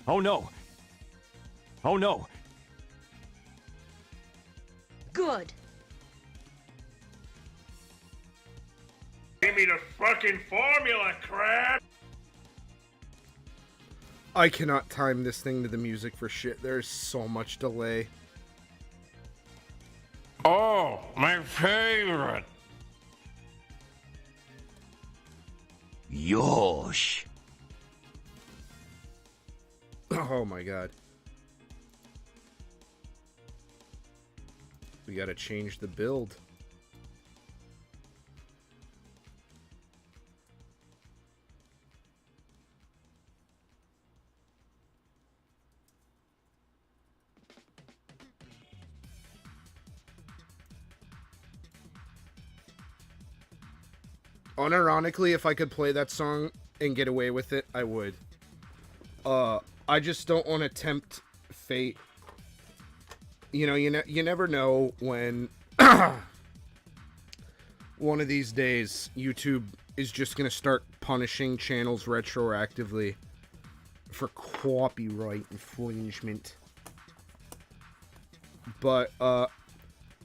Oh no. Oh no. Good. Give me the fucking formula, crap! I cannot time this thing to the music for shit. There's so much delay. Oh, my favorite. Yosh. Oh my god. We gotta change the build. Unironically, if I could play that song and get away with it, I would. I just don't want to tempt fate. You know, you never know when one of these days YouTube is just going to start punishing channels retroactively for copyright infringement. But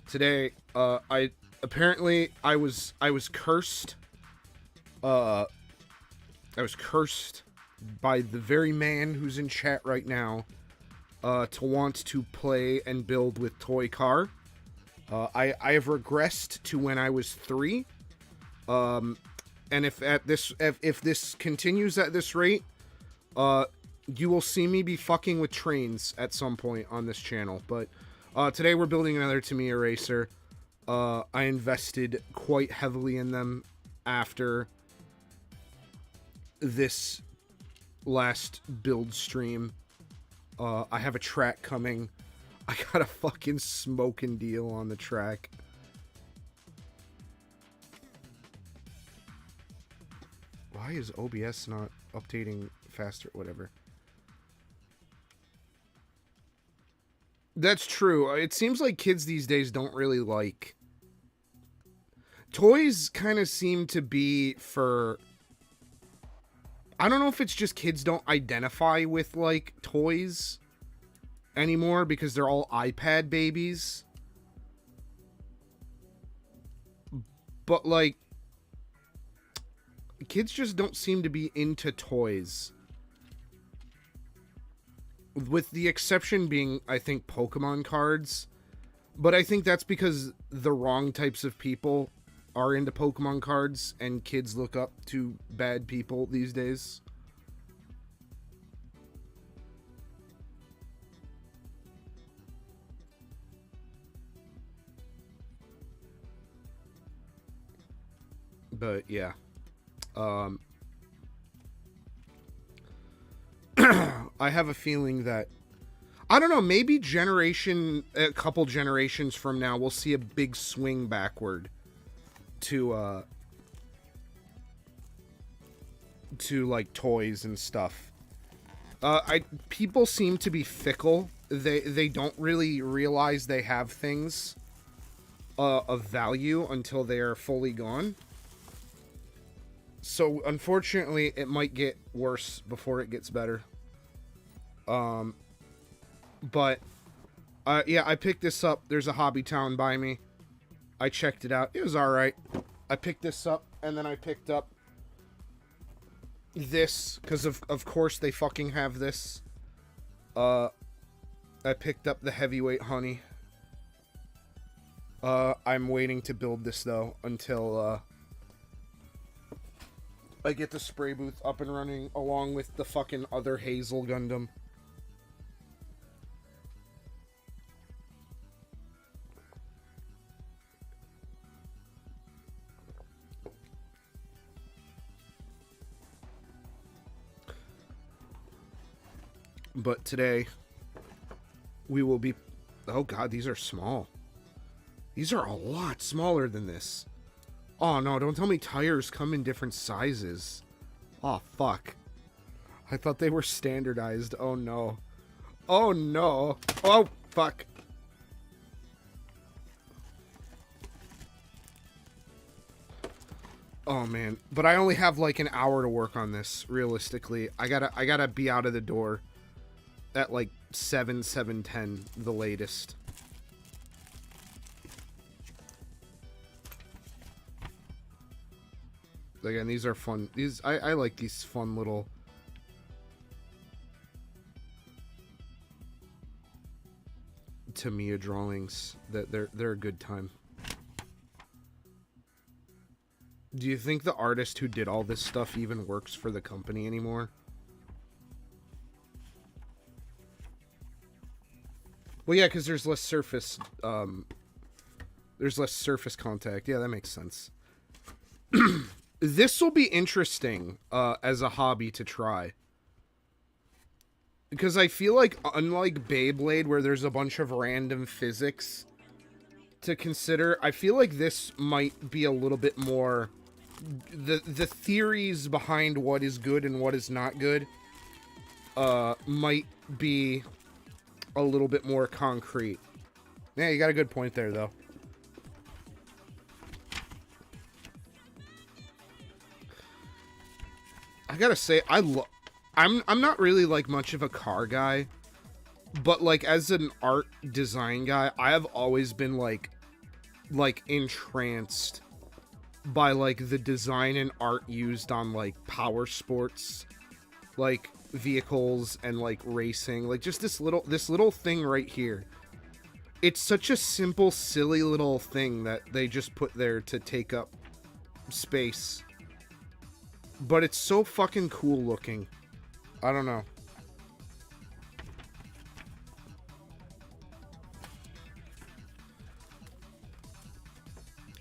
today I was cursed. I was cursed by the very man who's in chat right now to want to play and build with Toy Car. I have regressed to when I was 3. And if this continues at this rate, you will see me be fucking with trains at some point on this channel. But today we're building another Tamiya racer. I invested quite heavily in them after this last build stream. I have a track coming. I got a fucking smoking deal on the track. Why is OBS not updating faster? Whatever. That's true. It seems like kids these days don't really like... Toys kind of seem to be for... I don't know if it's just kids don't identify with, like, toys anymore because they're all iPad babies. But, like, kids just don't seem to be into toys. With the exception being, I think, Pokemon cards. But I think that's because the wrong types of people are into Pokemon cards, and kids look up to bad people these days. But yeah, I have a feeling that, I don't know, maybe a couple generations from now, we'll see a big swing backward to like toys and stuff. People seem to be fickle. They don't really realize they have things of value until they are fully gone. So unfortunately, it might get worse before it gets better. But yeah, I picked this up. There's a Hobby Town by me. I checked it out. It was alright. I picked this up, and then I picked up this, because of course they fucking have this. I picked up the heavyweight honey. I'm waiting to build this, though, until I get the spray booth up and running, along with the fucking other Hazel Gundam. But today, we will be... Oh god, these are small. These are a lot smaller than this. Oh no, don't tell me tires come in different sizes. Oh fuck. I thought they were standardized. Oh no. Oh no. Oh fuck. Oh man, but I only have like an hour to work on this. Realistically, I gotta be out of the door at like 7:10, the latest. Again, these are fun. These I like these fun little. Tamiya drawings. That they're a good time. Do you think the artist who did all this stuff even works for the company anymore? Well, yeah, because there's less surface. There's less surface contact. Yeah, that makes sense. This will be interesting as a hobby to try. Because I feel like, unlike Beyblade, where there's a bunch of random physics to consider, I feel like this might be a little bit more... The theories behind what is good and what is not good might be a little bit more concrete. Yeah, you got a good point there, though. I gotta say, I'm not really like much of a car guy, but like as an art design guy, I have always been like entranced by like the design and art used on like power sports, like vehicles and like racing. Like just this little thing right here. It's such a simple, silly little thing that they just put there to take up space. But it's so fucking cool looking. I don't know.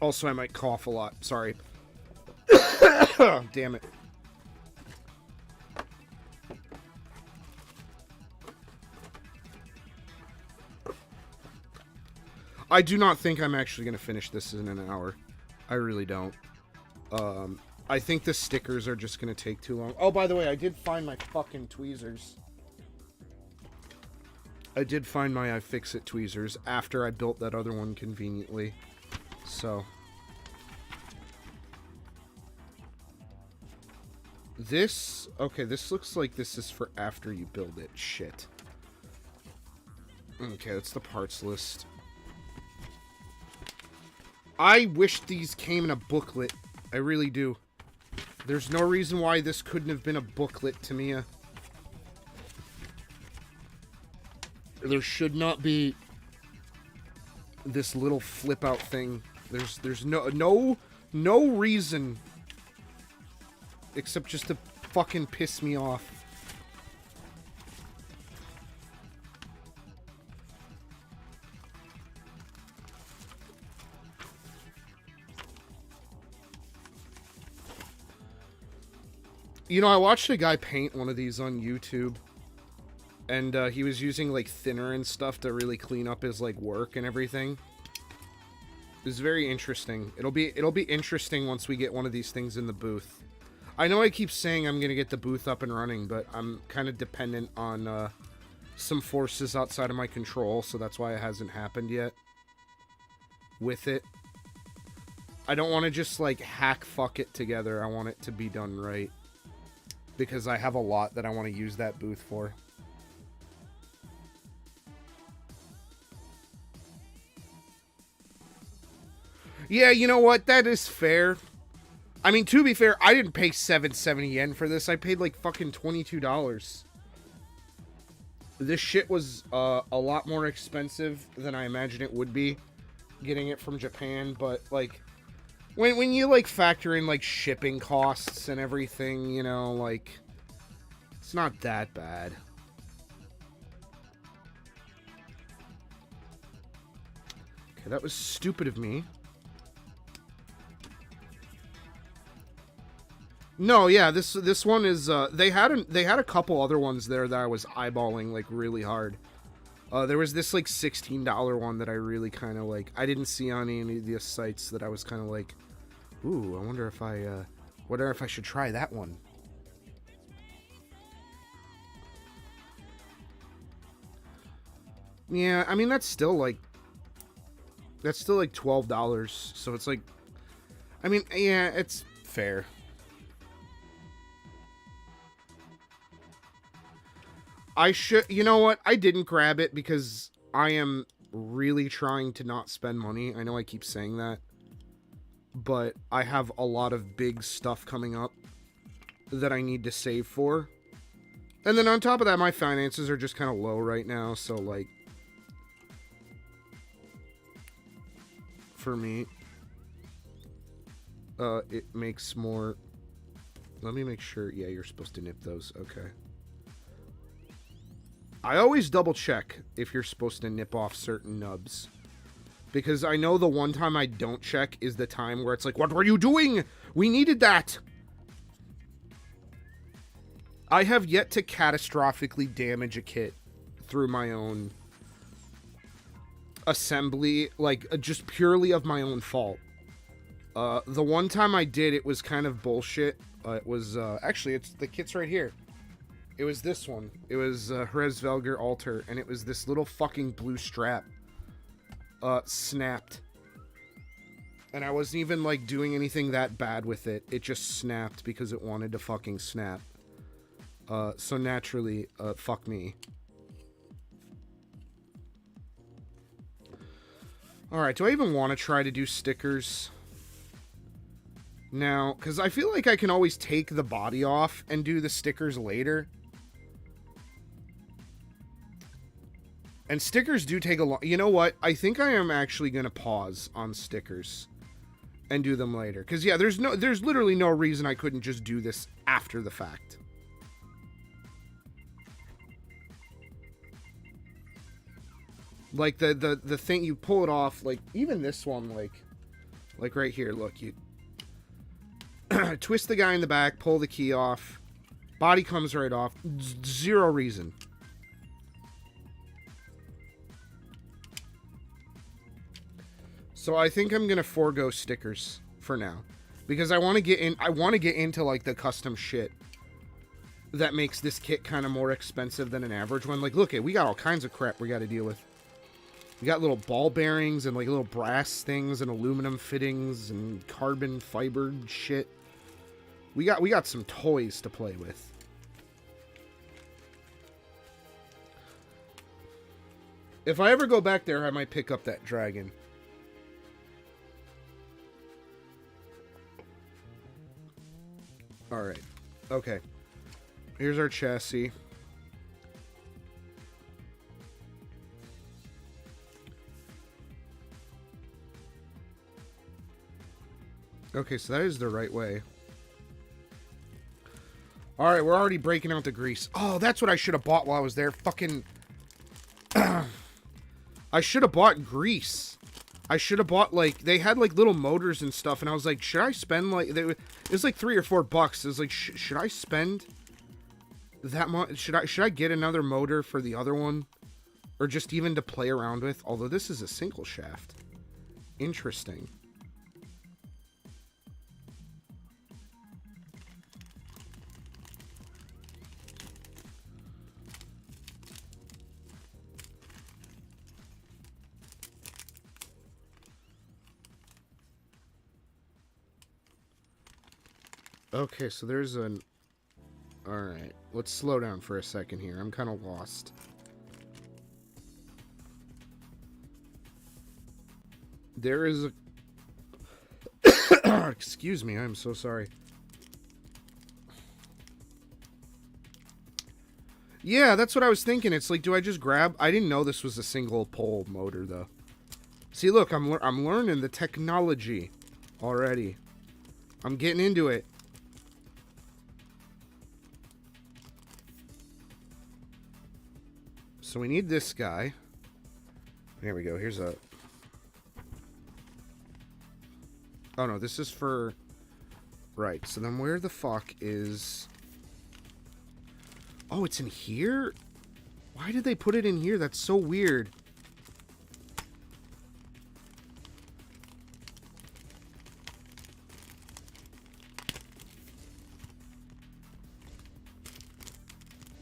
Also, I might cough a lot. Sorry. Damn it. I do not think I'm actually going to finish this in an hour. I really don't. I think the stickers are just going to take too long. Oh, by the way, I did find my fucking tweezers. I did find my iFixit tweezers after I built that other one conveniently. So. This, okay, this looks like this is for after you build it. Shit. Okay, that's the parts list. I wish these came in a booklet. I really do. There's no reason why this couldn't have been a booklet, Tamiya. There should not be this little flip out thing. There's no reason except just to fucking piss me off. You know, I watched a guy paint one of these on YouTube, and he was using like thinner and stuff to really clean up his like work and everything. It was very interesting. It'll be interesting once we get one of these things in the booth. I know I keep saying I'm gonna get the booth up and running, but I'm kind of dependent on some forces outside of my control, so that's why it hasn't happened yet. With it, I don't want to just like fuck it together. I want it to be done right. Because I have a lot that I want to use that booth for. Yeah, you know what? That is fair. I mean, to be fair, I didn't pay 770 yen for this. I paid like fucking $22. This shit was a lot more expensive than I imagined it would be. Getting it from Japan, but like... When you, like, factor in, like, shipping costs and everything, you know, like, it's not that bad. Okay, that was stupid of me. No, yeah, this one is, they had a couple other ones there that I was eyeballing, like, really hard. There was this, like, $16 one that I really kind of, like, I didn't see on any of the sites that I was kind of like, ooh, I wonder if I should try that one. Yeah, I mean, that's still like $12, so it's like, I mean, yeah, it's fair. I should... You know what? I didn't grab it because I am really trying to not spend money. I know I keep saying that. But I have a lot of big stuff coming up that I need to save for. And then on top of that, my finances are just kind of low right now. So, like... For me... it makes more... Let me make sure... Yeah, you're supposed to nip those. Okay. I always double check if you're supposed to nip off certain nubs. Because I know the one time I don't check is the time where it's like, what were you doing? We needed that. I have yet to catastrophically damage a kit through my own assembly. Like, just purely of my own fault. The one time I did, it was kind of bullshit. It was, actually, it's the kit's right here. It was this one. It was Hresvelger Altar, and it was this little fucking blue strap. Snapped. And I wasn't even, like, doing anything that bad with it. It just snapped because it wanted to fucking snap. So naturally, fuck me. Alright, do I even want to try to do stickers? Now, because I feel like I can always take the body off and do the stickers later. And stickers do take a long... You know what? I think I am actually going to pause on stickers and do them later. Because, yeah, there's literally no reason I couldn't just do this after the fact. Like, the thing, you pull it off, like, even this one, like right here, look, you twist the guy in the back, pull the key off, body comes right off, zero reason. So I think I'm gonna forego stickers for now, because I want to get in. I want to get into like the custom shit that makes this kit kind of more expensive than an average one. Like, look, we got all kinds of crap we got to deal with. We got little ball bearings and like little brass things and aluminum fittings and carbon fiber shit. We got some toys to play with. If I ever go back there, I might pick up that dragon. Alright. Okay. Here's our chassis. Okay, so that is the right way. Alright, we're already breaking out the grease. Oh, that's what I should have bought while I was there. Fucking... I should have bought grease. I should have bought, like... They had, like, little motors and stuff, and I was like, should I spend, like... It was like $3 or $4. It was like, should I spend that much? Should I get another motor for the other one? Or just even to play around with? Although this is a single shaft. Interesting. Okay, so there's an... Alright, let's slow down for a second here. I'm kind of lost. There is a... Excuse me, I'm so sorry. Yeah, that's what I was thinking. It's like, do I just grab... I didn't know this was a single pole motor, though. See, look, I'm learning the technology already. I'm getting into it. So we need this guy. Here we go. Here's a... Oh, no. This is for... Right. So then where the fuck is... Oh, it's in here? Why did they put it in here? That's so weird.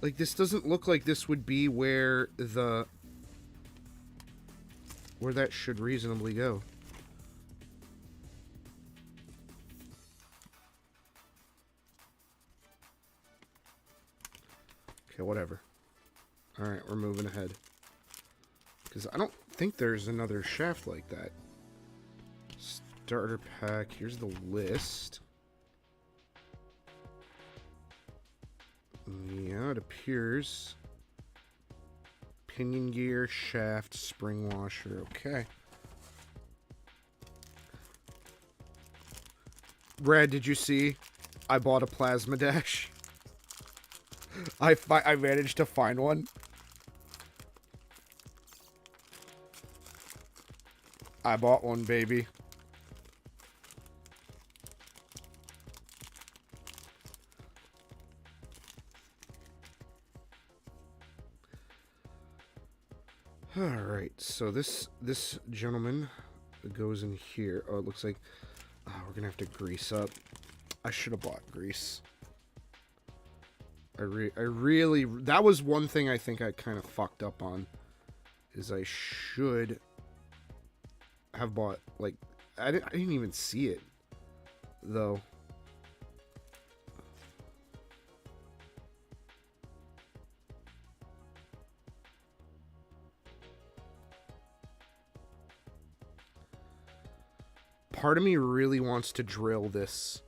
Like, this doesn't look like this would be where the... Where that should reasonably go. Okay, whatever. Alright, we're moving ahead. Because I don't think there's another shaft like that. Starter pack. Here's the list. Yeah, it appears. Pinion gear, shaft, spring washer. Okay. Brad, did you see? I bought a plasma dash. I managed to find one. I bought one, baby. All right, so this gentleman goes in here. Oh, it looks like we're gonna have to grease up. I should have bought grease. I really, that was one thing I think I kind of fucked up on. Is I should have bought, like, I didn't even see it though. Part of me really wants to drill this,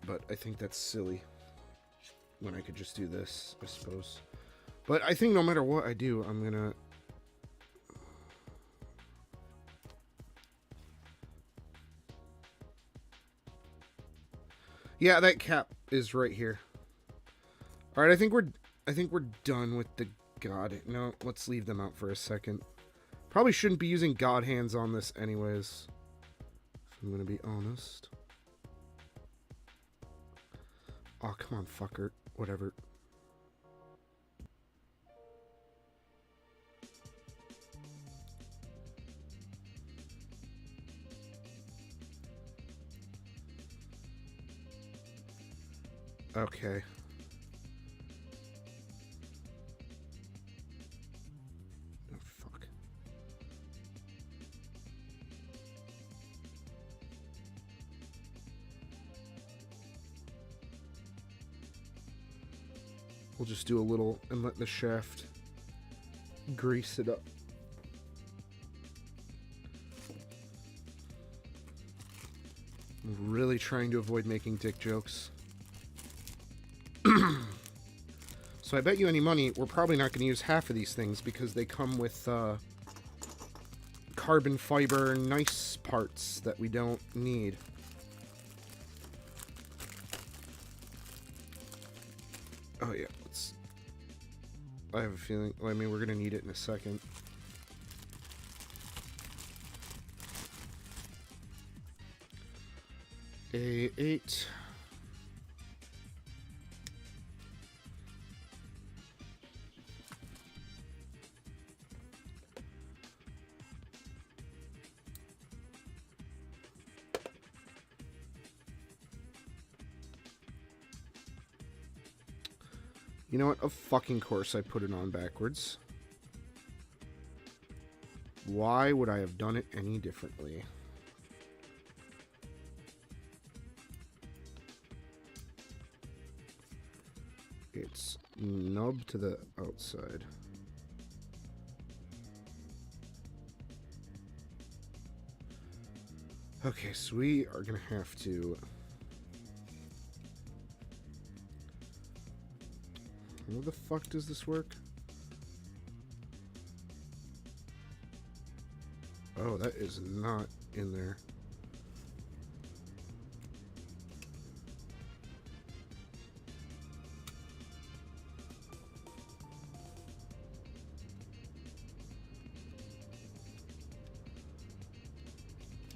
but I think that's silly when I could just do this, I suppose. But I think no matter what I do, I'm gonna... Yeah, that cap is right here. All right, I think we're done with the god. No, let's leave them out for a second. Probably shouldn't be using god hands on this anyways, if I'm gonna be honest. Oh, come on, fucker. Whatever. Okay. Oh, fuck. We'll just do a little and let the shaft grease it up. I'm really trying to avoid making dick jokes. So I bet you any money we're probably not going to use half of these things because they come with carbon fiber nice parts that we don't need. Oh yeah, I have a feeling, well, I mean, we're going to need it in a second. A8. You know what? Of fucking course I put it on backwards. Why would I have done it any differently? It's nub to the outside. Okay, so we are gonna have to... How the fuck does this work? Oh, that is not in there.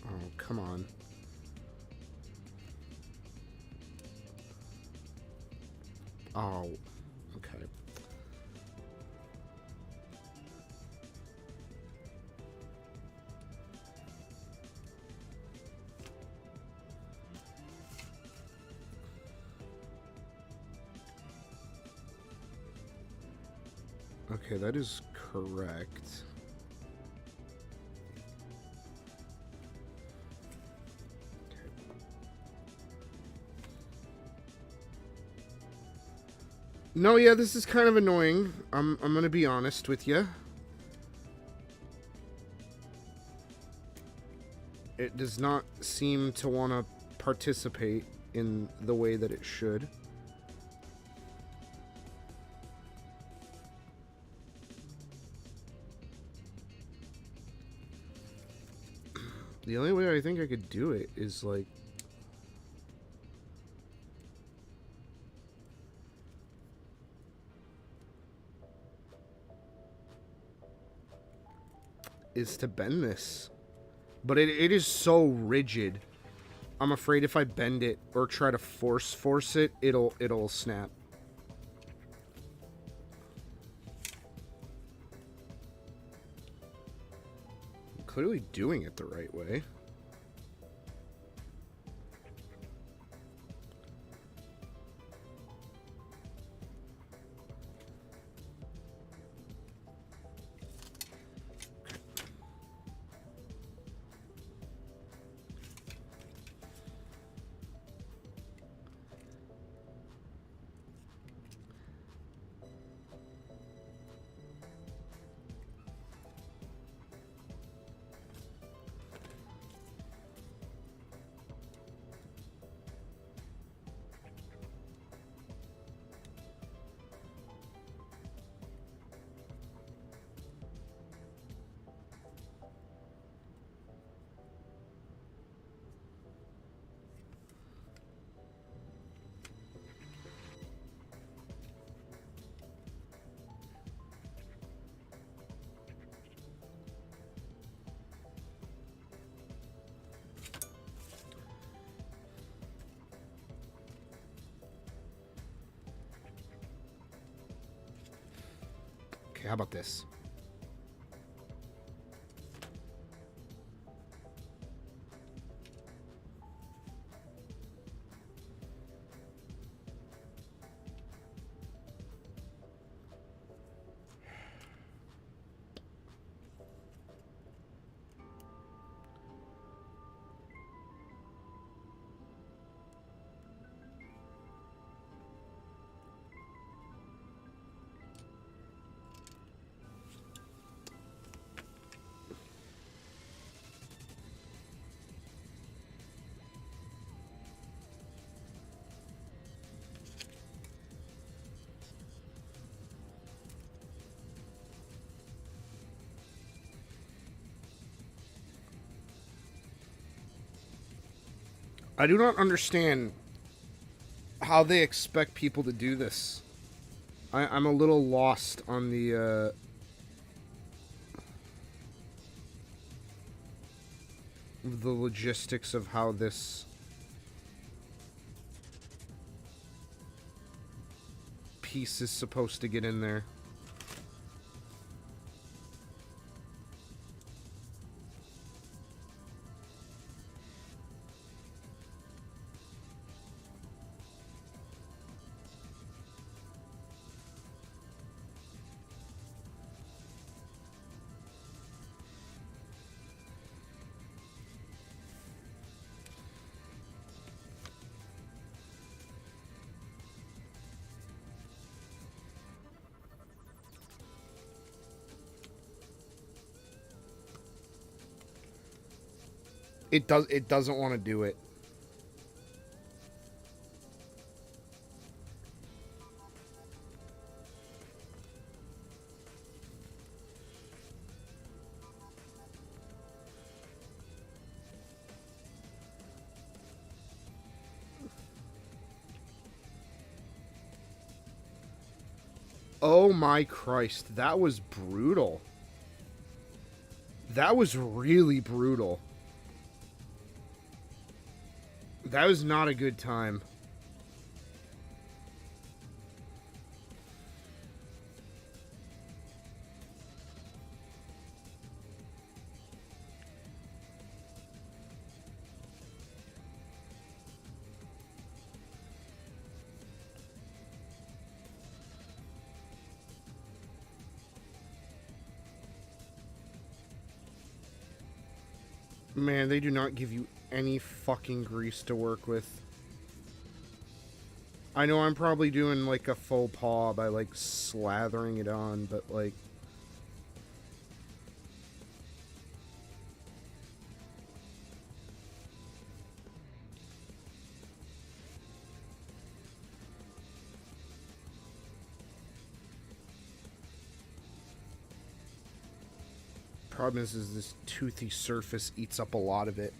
Oh, come on. Oh, okay. Okay, that is correct. No, yeah, this is kind of annoying. I'm gonna be honest with you. It does not seem to want to participate in the way that it should. The only way I think I could do it is like... is to bend this. But it is so rigid. I'm afraid if I bend it or try to force it, it'll snap. I'm clearly doing it the right way. Okay, how about this? I do not understand how they expect people to do this. I'm a little lost on the logistics of how this piece is supposed to get in there. It doesn't want to do it. Oh my Christ, that was brutal. That was really brutal. That was not a good time. Man, they do not give you any fucking grease to work with. I know I'm probably doing, like, a faux pas by, like, slathering it on, but, like... Problem is this toothy surface eats up a lot of it.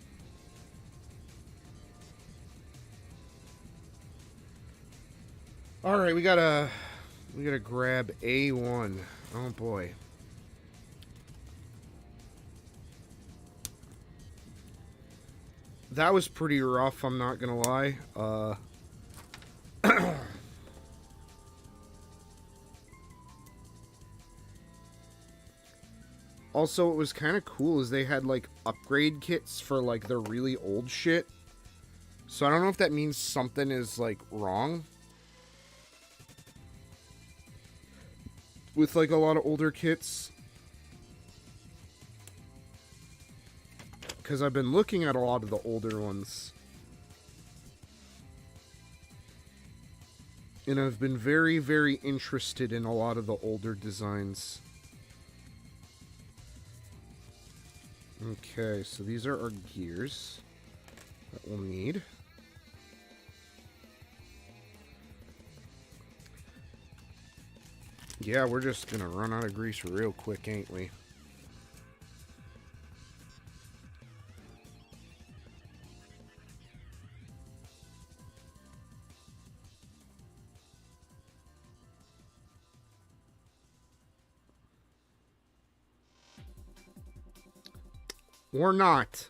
Alright, we gotta grab A1. Oh boy. That was pretty rough, I'm not gonna lie. Also, what was kind of cool is they had, like, upgrade kits for, like, the really old shit. So I don't know if that means something is, like, wrong with, like, a lot of older kits. Because I've been looking at a lot of the older ones. And I've been very, very interested in a lot of the older designs. Okay, so these are our gears that we'll need. Yeah, we're just gonna run out of grease real quick, ain't we? Or not.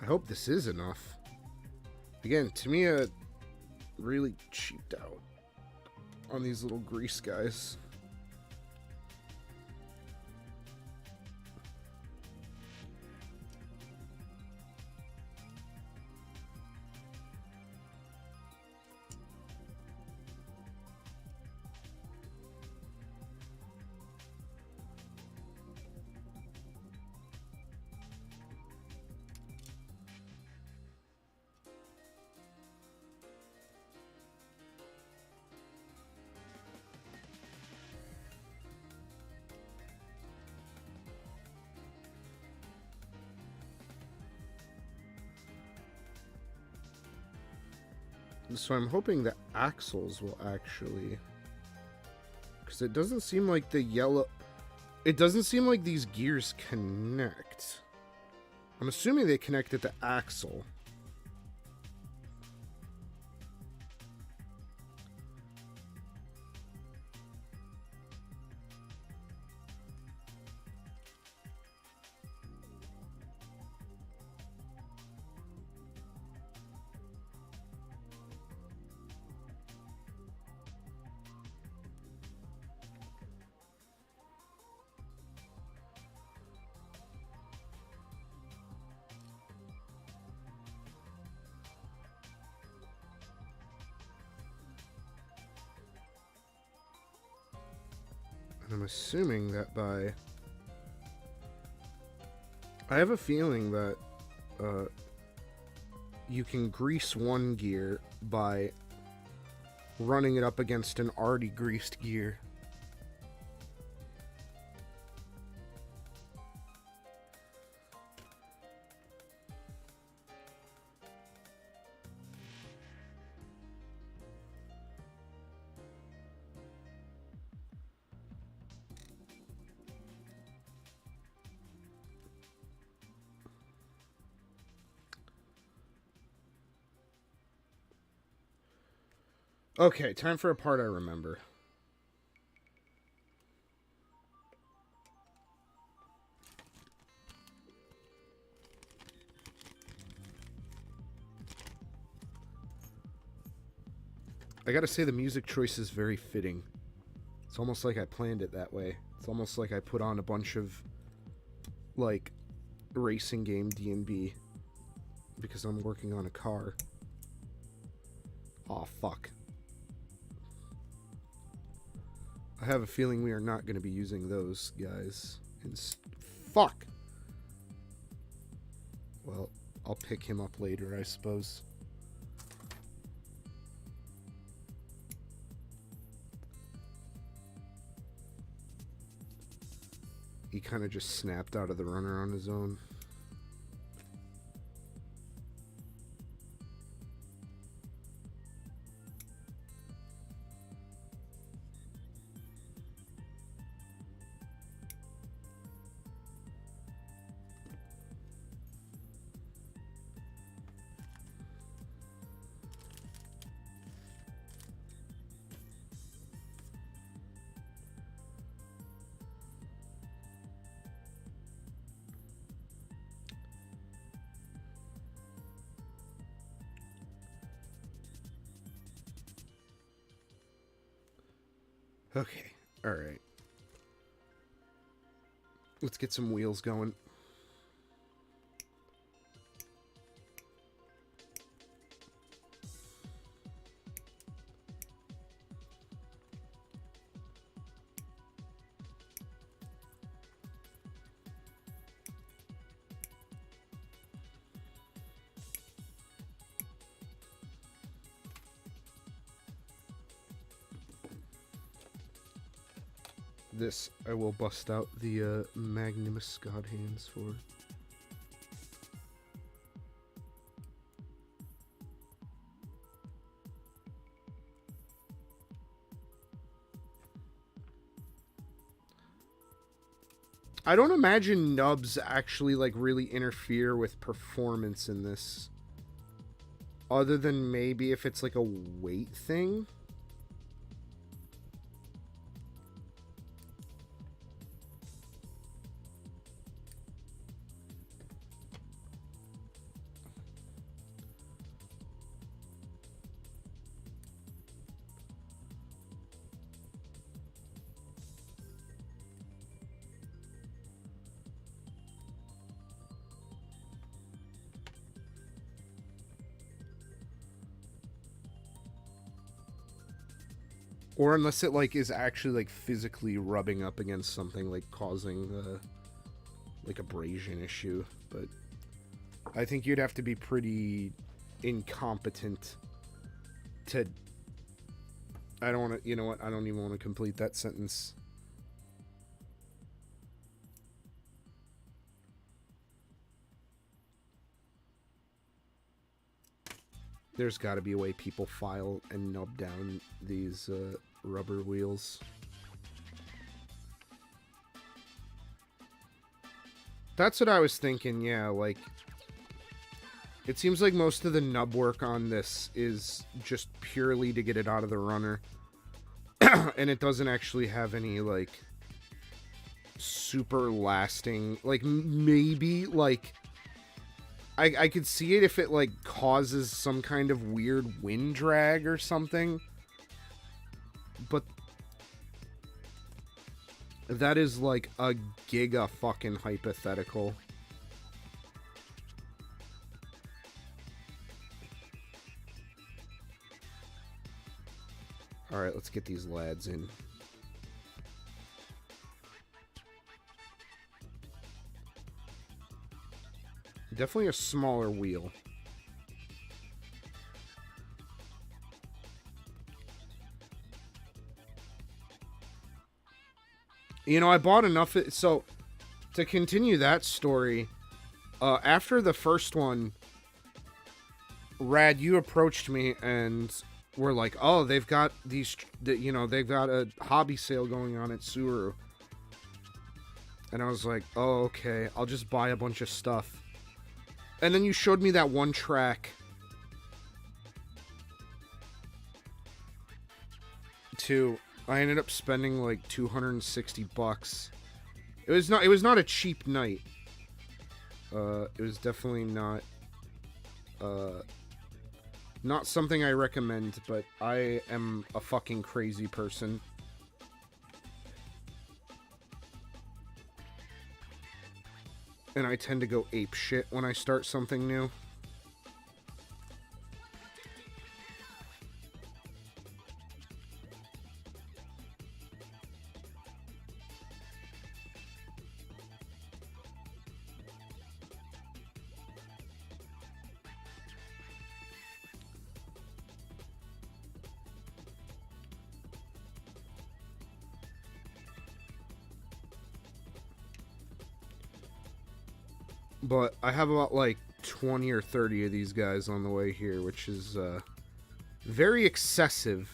I hope this is enough. Again, Tamiya really cheaped out on these little grease guys. So I'm hoping the axles will actually... Because it doesn't seem like the yellow... It doesn't seem like these gears connect. I'm assuming they connect at the axle. I'm assuming that by... I have a feeling that you can grease one gear by running it up against an already greased gear. Okay, time for a part I remember. I gotta say the music choice is very fitting. It's almost like I planned it that way. It's almost like I put on a bunch of, like, racing game D&B because I'm working on a car. Aw, fuck. I have a feeling we are not going to be using those guys. Fuck! Well, I'll pick him up later, I suppose. He kind of just snapped out of the runner on his own. Okay, alright. Let's get some wheels going. This I will bust out the Magnus God Hands for. I don't imagine nubs actually like really interfere with performance in this. Other than maybe if it's like a weight thing. Or unless it like is actually like physically rubbing up against something, like causing like abrasion issue. But I think you'd have to be pretty incompetent to. I don't want to. You know what? I don't even want to complete that sentence. There's got to be a way people file and nub down these rubber wheels. That's what I was thinking, yeah, like... It seems like most of the nub work on this is just purely to get it out of the runner. And it doesn't actually have any, like, super lasting... Like, maybe, like... I could see it if it, like, causes some kind of weird wind drag or something. But that is, like, a giga fucking hypothetical. Alright, let's get these lads in. Definitely a smaller wheel. You know, I bought enough... So, to continue that story, after the first one, Rad, you approached me and were like, oh, they've got these... You know, they've got a hobby sale going on at Suru. And I was like, oh, okay, I'll just buy a bunch of stuff. And then you showed me that one track. Too. I ended up spending like $260. It was not a cheap night. It was definitely not Not something I recommend, but I am a fucking crazy person. And I tend to go ape shit when I start something new. But I have about like 20 or 30 of these guys on the way here, which is very excessive.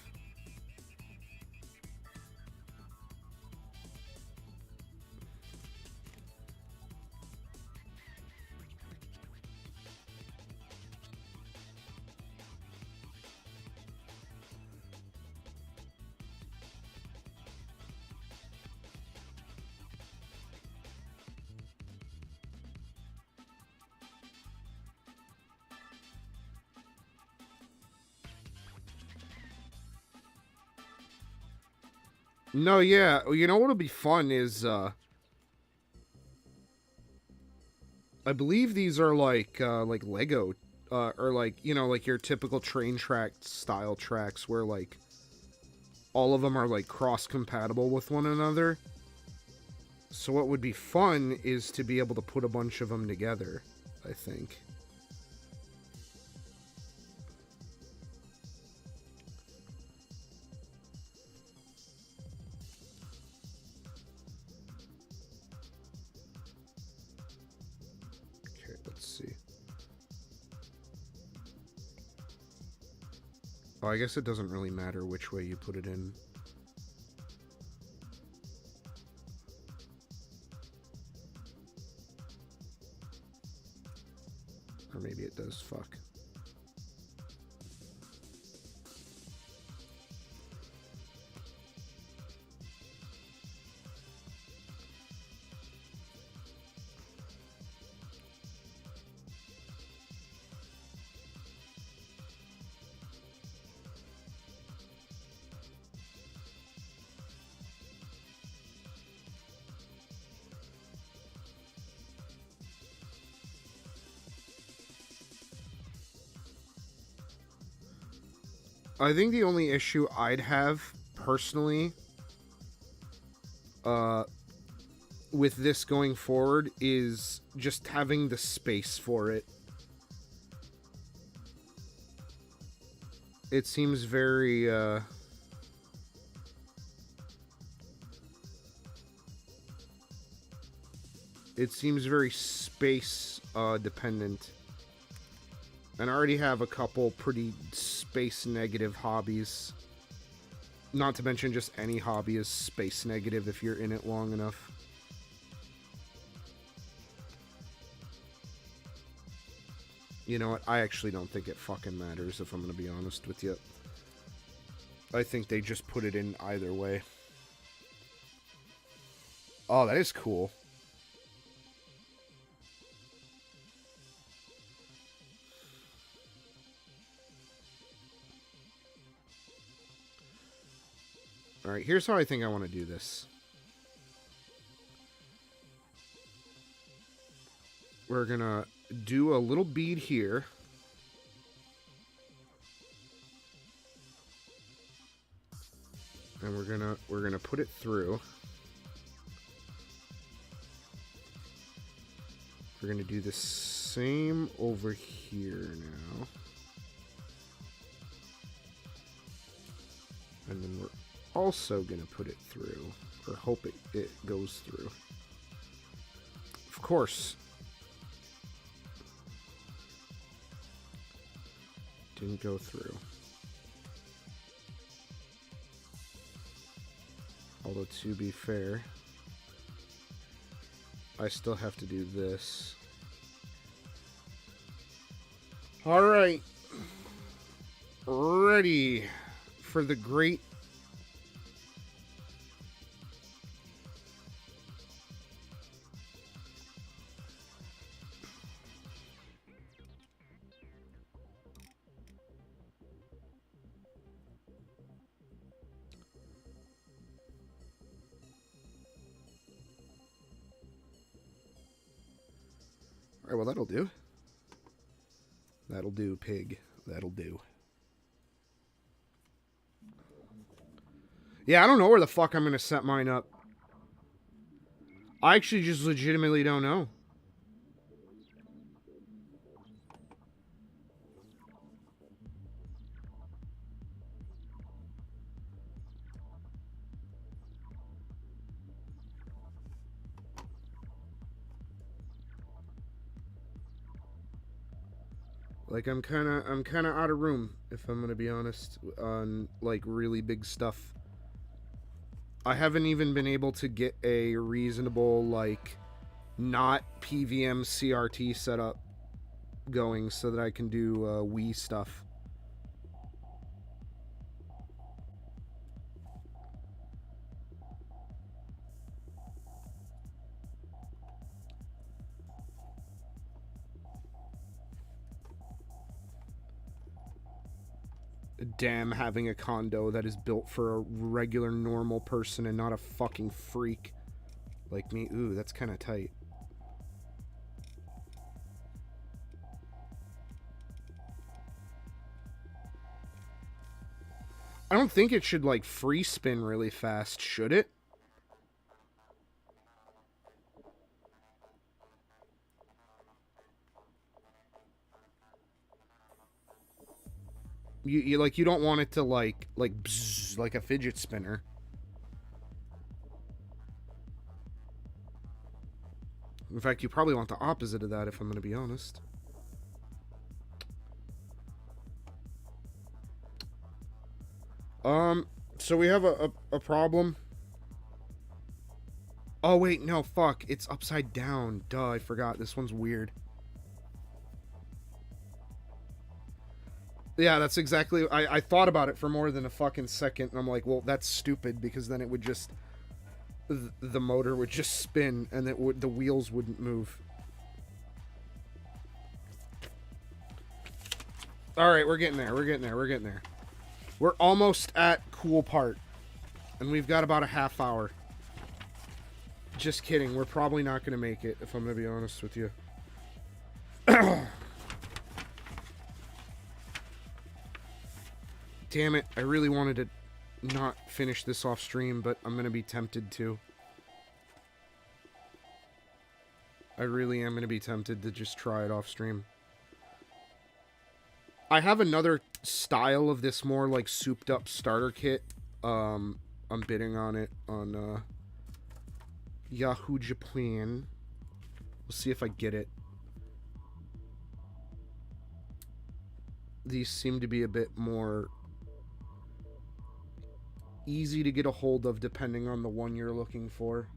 No, yeah. You know what'll be fun is, I believe these are like Lego, or like, you know, like your typical train track style tracks where like all of them are like cross-compatible with one another. So what would be fun is to be able to put a bunch of them together, I think. Okay, let's see. Oh, I guess it doesn't really matter which way you put it in. Or maybe it does, fuck. I think the only issue I'd have, personally, with this going forward is just having the space for it. It seems very, it seems very space, dependent. And I already have a couple pretty space negative hobbies. Not to mention just any hobby is space negative if you're in it long enough. You know what? I actually don't think it fucking matters, if I'm gonna be honest with you. I think they just put it in either way. Oh, that is cool. Alright, here's how I think I want to do this. We're gonna do a little bead here. And we're gonna put it through. We're gonna do the same over here now. And then we're also gonna put it through, or hope it goes through. Of course. Didn't go through. Although, to be fair, I still have to do this. Alright. Ready for the great Alright, well, that'll do. That'll do, pig. That'll do. Yeah, I don't know where the fuck I'm gonna set mine up. I actually just legitimately don't know. Like, I'm kind of out of room, if I'm gonna be honest, on, like, really big stuff. I haven't even been able to get a reasonable, like, not PVM CRT setup going so that I can do Wii stuff. Damn, having a condo that is built for a regular normal person and not a fucking freak like me. Ooh, that's kind of tight. I don't think it should, like, free spin really fast, should it? You like, you don't want it to like bzz, like a fidget spinner. In fact, you probably want the opposite of that, if I'm going to be honest. So we have a problem. Oh wait, no, fuck, it's upside down. Duh, I forgot. This one's weird. Yeah, that's exactly... I thought about it for more than a fucking second, and I'm like, well, that's stupid, because then it would just... The motor would just spin, and the wheels wouldn't move. Alright, we're getting there, we're getting there, we're getting there. We're almost at cool part. And we've got about a half hour. Just kidding, we're probably not going to make it, if I'm going to be honest with you. Damn it, I really wanted to not finish this off stream, but I'm going to be tempted to. I really am going to be tempted to just try it off stream. I have another style of this more, like, souped up starter kit. I'm bidding on it on Yahoo Japan. We'll see if I get it. These seem to be a bit more easy to get a hold of depending on the one you're looking for.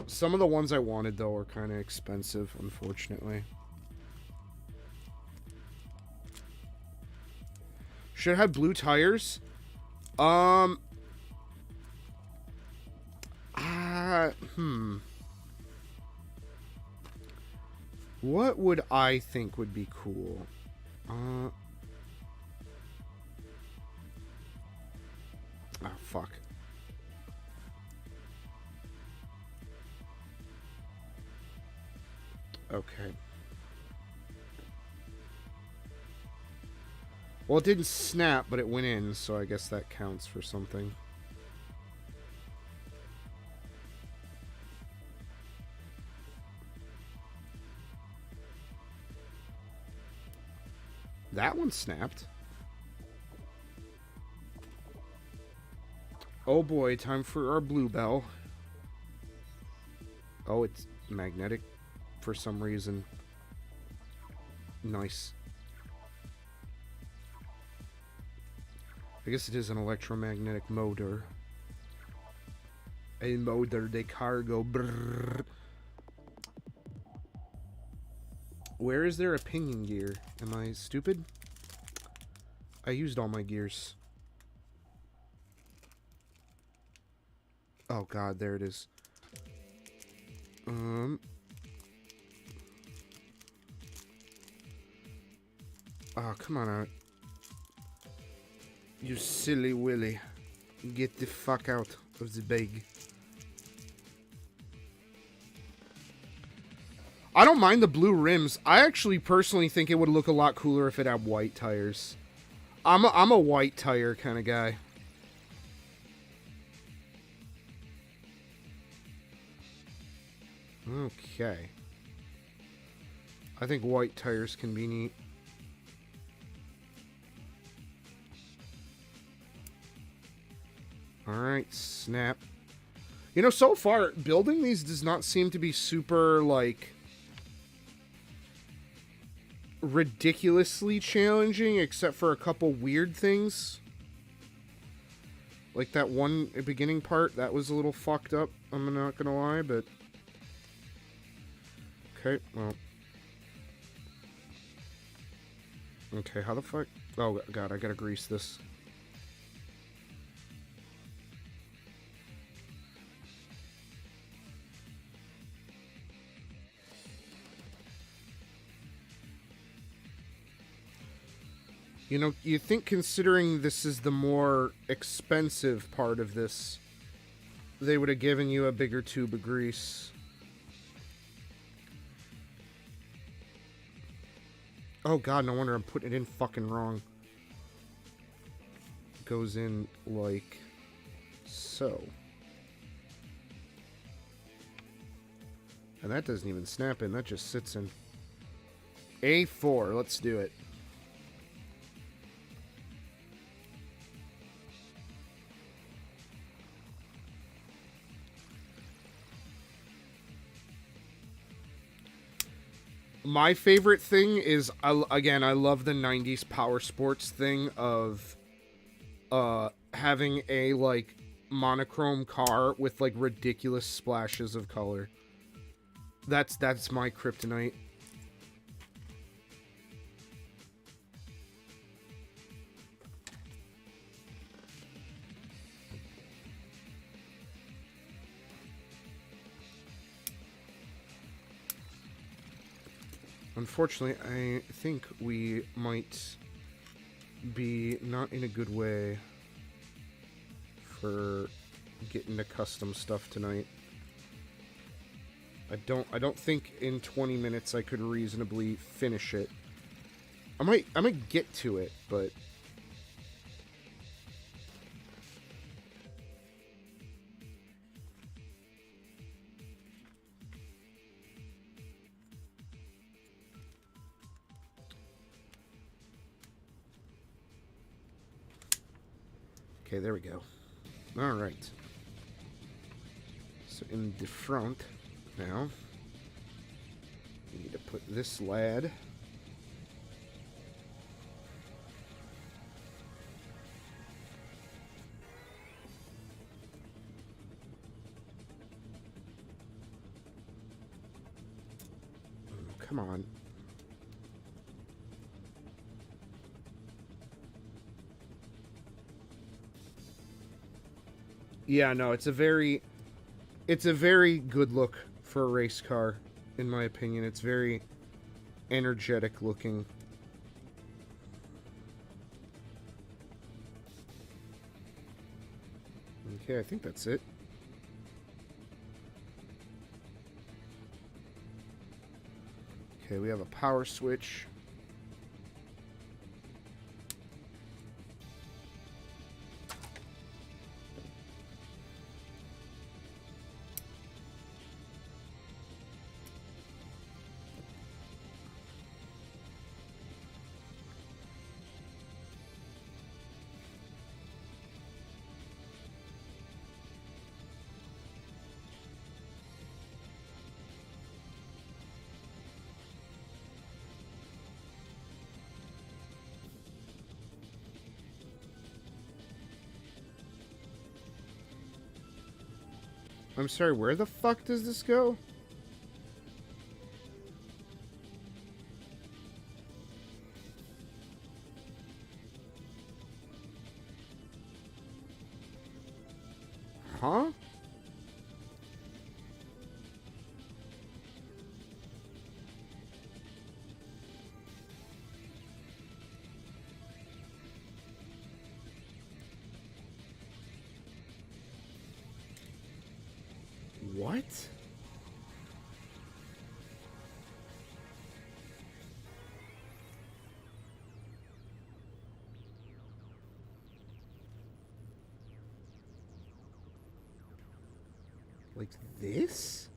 Some of the ones I wanted, though, are kind of expensive, unfortunately. Should have blue tires. What would I think would be cool? Oh, fuck. Okay. Well, it didn't snap, but it went in, so I guess that counts for something. That one snapped. Oh boy, time for our bluebell. Oh, it's magnetic for some reason. Nice. I guess it is an electromagnetic motor. A motor de cargo. Brrr. Where is there a pinion gear? Am I stupid? I used all my gears. Oh god, there it is. Oh, come on out. You silly Willy. Get the fuck out of the bag. I don't mind the blue rims. I actually personally think it would look a lot cooler if it had white tires. I'm a white tire kind of guy. Okay. I think white tires can be neat. Alright, snap. You know, so far, building these does not seem to be super, like, ridiculously challenging, except for a couple weird things. Like that one beginning part, that was a little fucked up, I'm not gonna lie, but... Okay, well... Okay, how the fuck... Oh, God, I gotta grease this. You know, you think considering this is the more expensive part of this, they would have given you a bigger tube of grease. Oh god, no wonder I'm putting it in fucking wrong. It goes in like so. And that doesn't even snap in, that just sits in. A4, let's do it. My favorite thing is, again, I love the 90s power sports thing of having a, like, monochrome car with, like, ridiculous splashes of color. That's my kryptonite. Unfortunately, I think we might be not in a good way for getting to custom stuff tonight. I don't think in 20 minutes I could reasonably finish it. I might get to it, but okay, there we go. All right. So in the front now, we need to put this lad. Oh, come on. Yeah, no, it's a very good look for a race car, in my opinion. It's very energetic looking. Okay, I think that's it. Okay, we have a power switch. I'm sorry, where the fuck does this go? Huh? What? Like this?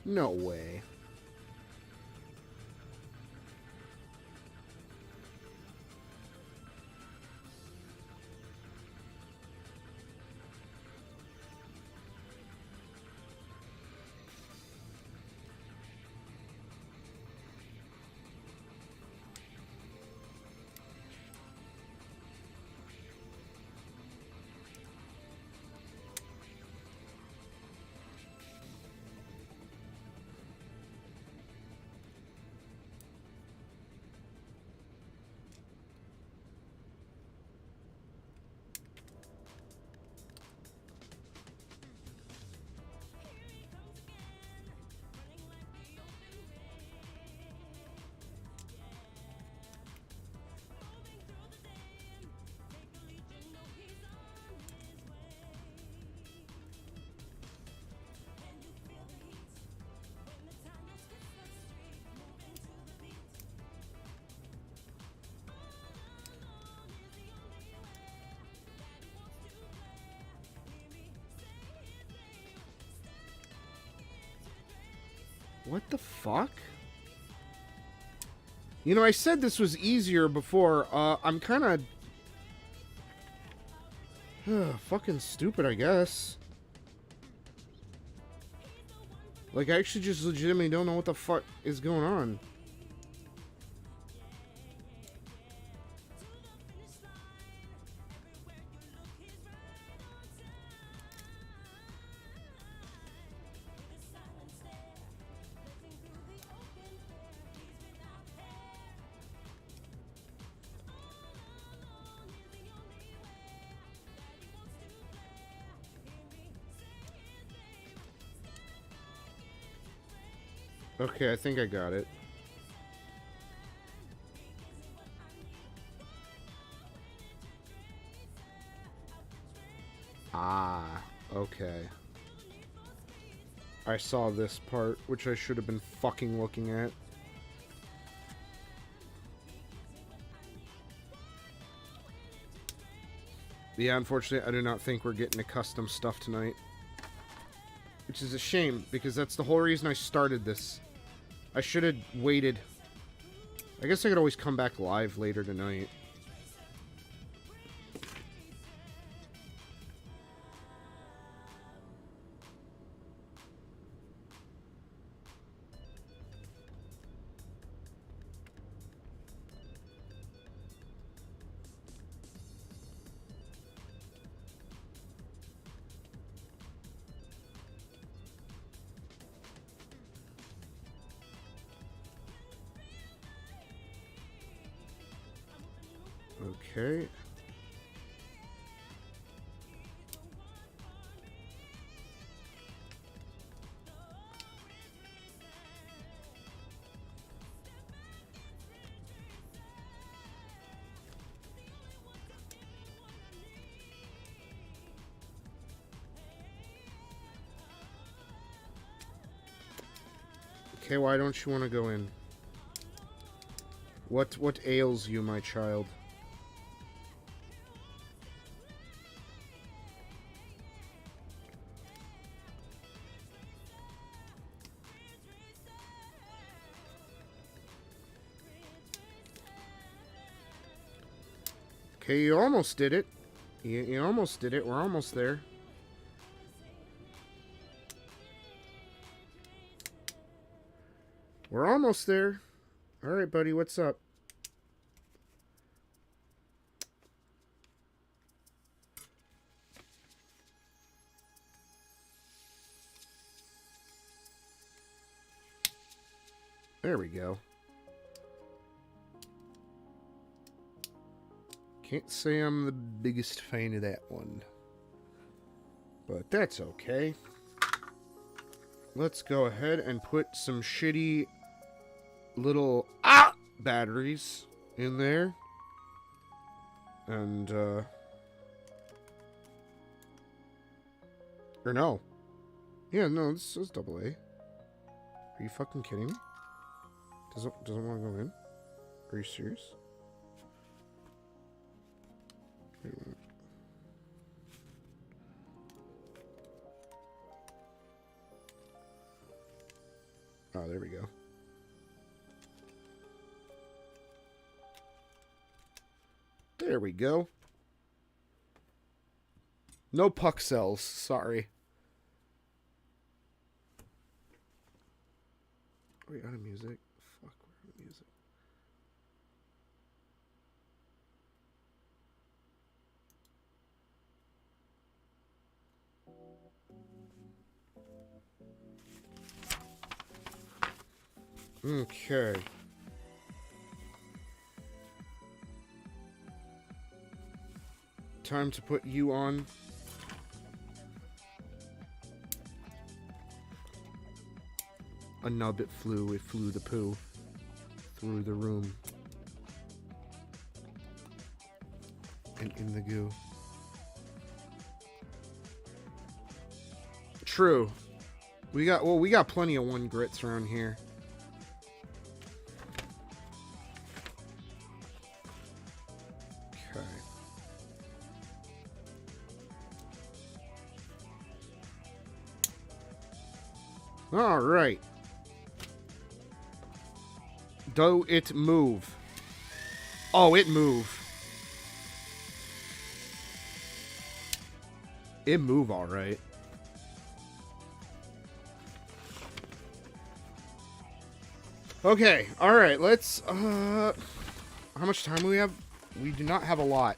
No way. What the fuck? You know, I said this was easier before. I'm kind of... fucking stupid, I guess. Like, I actually just legitimately don't know what the fuck is going on. Okay, I think I got it. Ah, okay. I saw this part, which I should have been fucking looking at. Yeah, unfortunately, I do not think we're getting a custom stuff tonight. Which is a shame, because that's the whole reason I started this. I should have waited. I guess I could always come back live later tonight. Okay. Okay, why don't you want to go in? What ails you, my child? Okay, you almost did it. You almost did it. We're almost there. We're almost there. Alright, buddy, what's up? There we go. Can't say I'm the biggest fan of that one. But that's okay. Let's go ahead and put some shitty little batteries in there. And Or no. Yeah, no, this is double A. Are you fucking kidding me? Doesn't want to go in? Are you serious? Wait a minute. Oh, there we go. There we go. No puck cells, sorry. Are we out of music? Fuck, we're out of music. Okay. Time to put you on. A nub, it flew the poo through the room. And in the goo. True. We got plenty of 1 grits around here. Okay. All right. Do it move? Oh, it move. It move all right. Okay, all right. Let's. How much time do we have? We do not have a lot.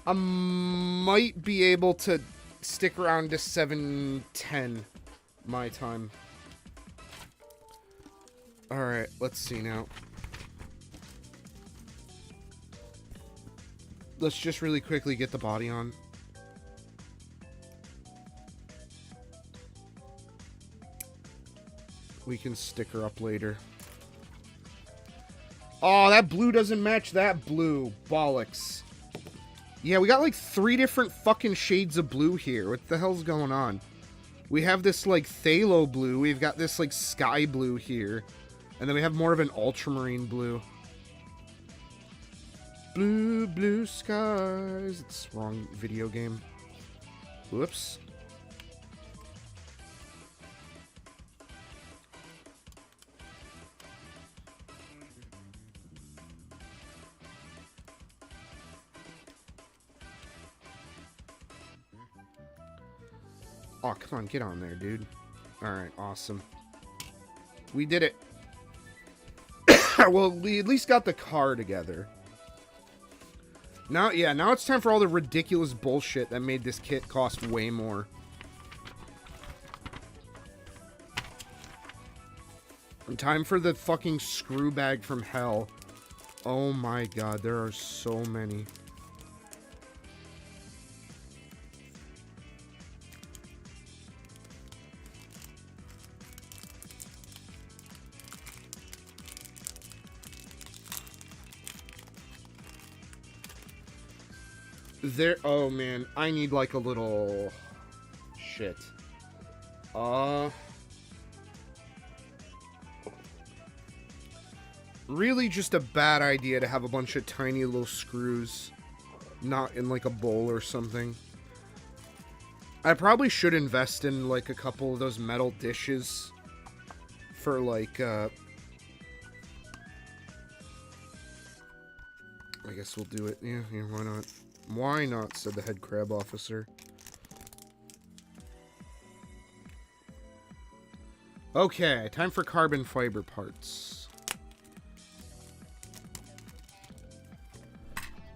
I might be able to stick around to 7:10 my time. Alright, let's see now. Let's just really quickly get the body on. We can stick her up later. Oh, that blue doesn't match that blue. Bollocks. Yeah, we got like 3 different fucking shades of blue here. What the hell's going on? We have this like phthalo blue. We've got this like sky blue here. And then we have more of an ultramarine blue. Blue, blue skies. It's wrong video game. Whoops. Oh, come on, get on there, dude. Alright, awesome. We did it. Well, we at least got the car together. Now, yeah, now it's time for all the ridiculous bullshit that made this kit cost way more. And time for the fucking screw bag from hell. Oh my god, there are so many. There, oh man, I need like a little shit. Really just a bad idea to have a bunch of tiny little screws not in like a bowl or something. I probably should invest in like a couple of those metal dishes for like I guess we'll do it. Yeah, why not? Why not, said the head crab officer. Okay, time for carbon fiber parts.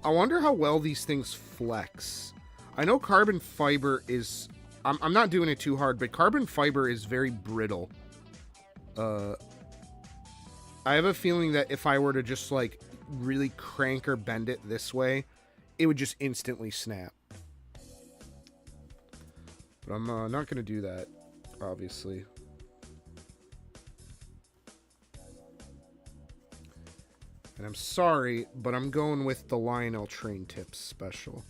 I wonder how well these things flex. I know carbon fiber is... I'm not doing it too hard, but carbon fiber is very brittle. I have a feeling that if I were to just, like, really crank or bend it this way, it would just instantly snap. But I'm not going to do that, obviously. And I'm sorry, but I'm going with the Lionel Train Tips special.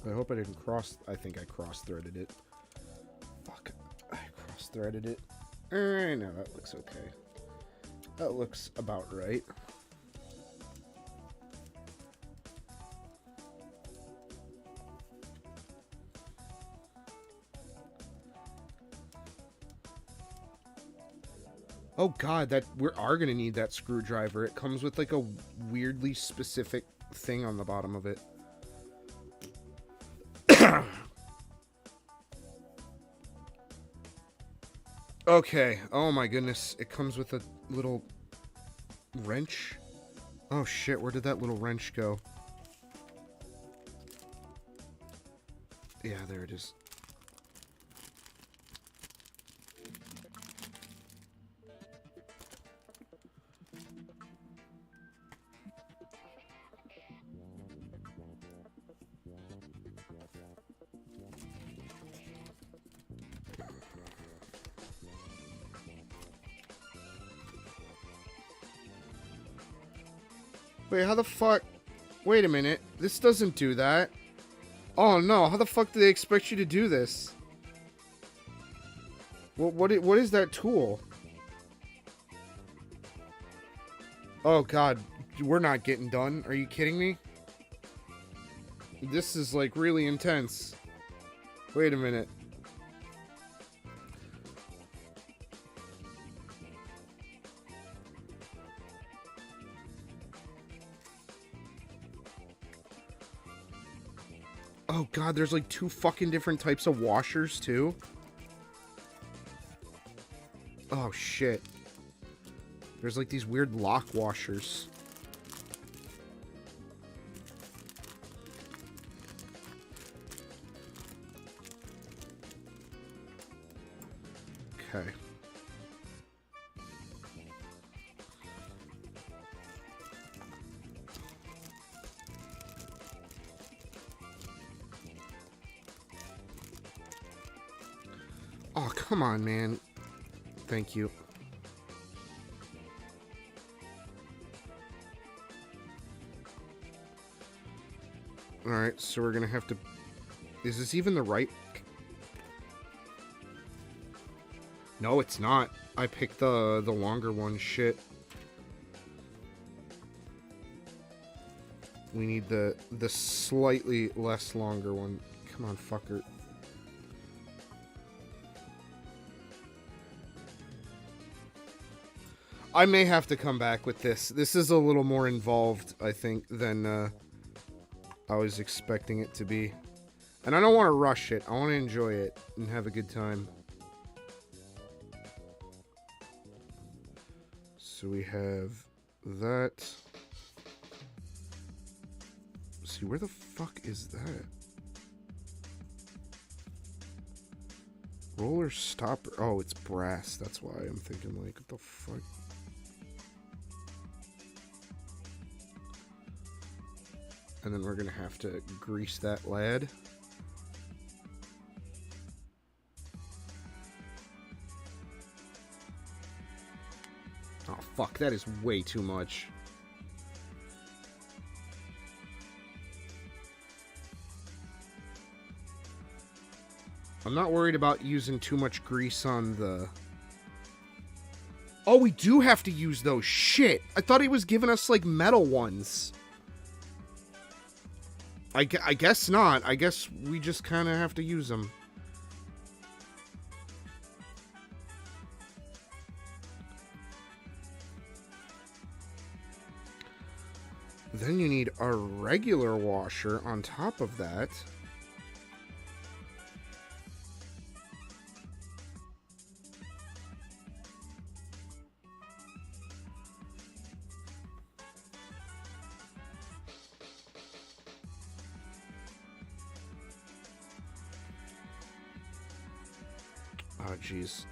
I hope I didn't cross... I think I cross-threaded it. Fuck. I cross-threaded it. No, that looks okay. That looks about right. Oh god, that we are gonna need that screwdriver. It comes with like a weirdly specific thing on the bottom of it. Okay. Oh my goodness. It comes with a little wrench. Oh shit, where did that little wrench go? Yeah, there it is. Wait, how the fuck? Wait a minute. This doesn't do that. Oh no, how the fuck do they expect you to do this? What is that tool? Oh god, we're not getting done. Are you kidding me? This is like really intense. Wait a minute. Oh god, there's like 2 fucking different types of washers too. Oh shit. There's like these weird lock washers. Okay. Oh, come on, man. Thank you. Alright, so we're gonna have to... Is this even the right... No, it's not. I picked the longer one. Shit. We need the slightly less longer one. Come on, fucker. I may have to come back with this. This is a little more involved, I think, than I was expecting it to be. And I don't want to rush it. I want to enjoy it and have a good time. So we have that. See, where the fuck is that? Roller stopper. Oh, it's brass. That's why I'm thinking, like, what the fuck? And then we're gonna have to grease that lad. Oh, fuck, that is way too much. I'm not worried about using too much grease on the... Oh, we do have to use those. Shit! I thought he was giving us, like, metal ones. I guess not. I guess we just kind of have to use them. Then you need a regular washer on top of that. Oh, jeez.